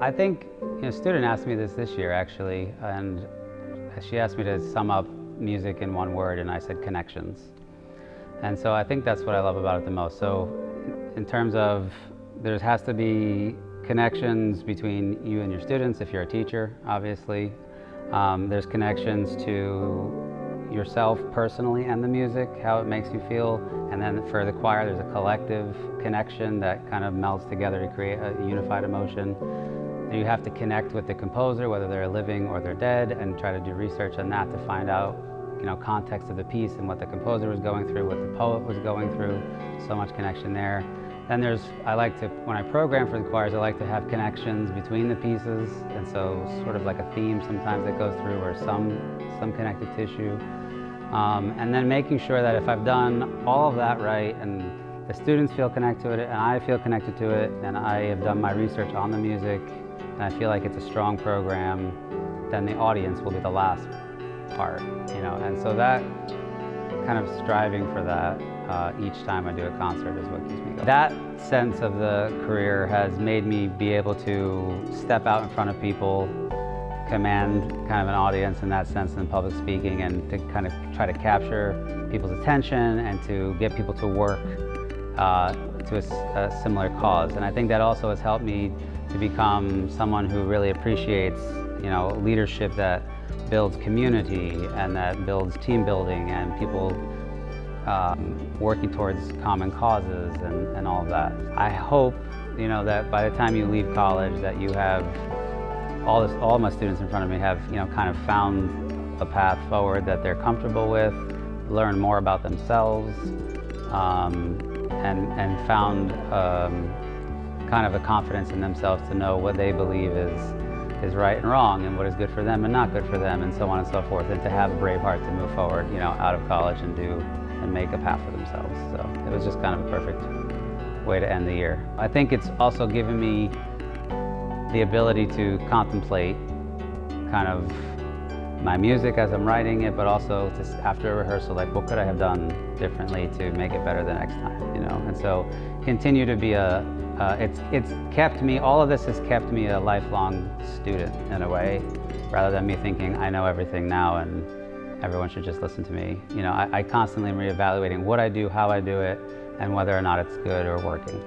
I think, a student asked me this year actually, and she asked me to sum up music in one word, and I said connections. And so I think that's what I love about it the most. So in terms of, there has to be connections between you and your students if you're a teacher, obviously. There's connections to yourself personally and the music, how it makes you feel. And then for the choir, there's a collective connection that kind of melds together to create a unified emotion. You have to connect with the composer, whether they're living or they're dead, and try to do research on that to find out, context of the piece and what the composer was going through, what the poet was going through. So much connection there. Then I like to, when I program for the choirs, I like to have connections between the pieces, and so sort of like a theme sometimes that goes through, or some connective tissue. And then making sure that if I've done all of that right, and the students feel connected to it, and I feel connected to it, and I have done my research on the music, and I feel like it's a strong program, then the audience will be the last part, And so that kind of striving for that each time I do a concert is what keeps me going. That sense of the career has made me be able to step out in front of people, command kind of an audience in that sense in public speaking, and to kind of try to capture people's attention and to get people to work to a similar cause. And I think that also has helped me to become someone who really appreciates, leadership that builds community and that builds team building and people working towards common causes and all of that. I hope, that by the time you leave college that you have all my students in front of me have, kind of found a path forward that they're comfortable with, learn more about themselves, and found kind of a confidence in themselves to know what they believe is right and wrong, and what is good for them and not good for them, and so on and so forth, and to have a brave heart to move forward, out of college and make a path for themselves. So it was just kind of a perfect way to end the year. I think it's also given me the ability to contemplate kind of my music as I'm writing it, but also just after a rehearsal, like what could I have done differently to make it better the next time, And so continue to be it's kept me, all of this has kept me a lifelong student in a way, rather than me thinking I know everything now and everyone should just listen to me. I constantly am reevaluating what I do, how I do it, and whether or not it's good or working.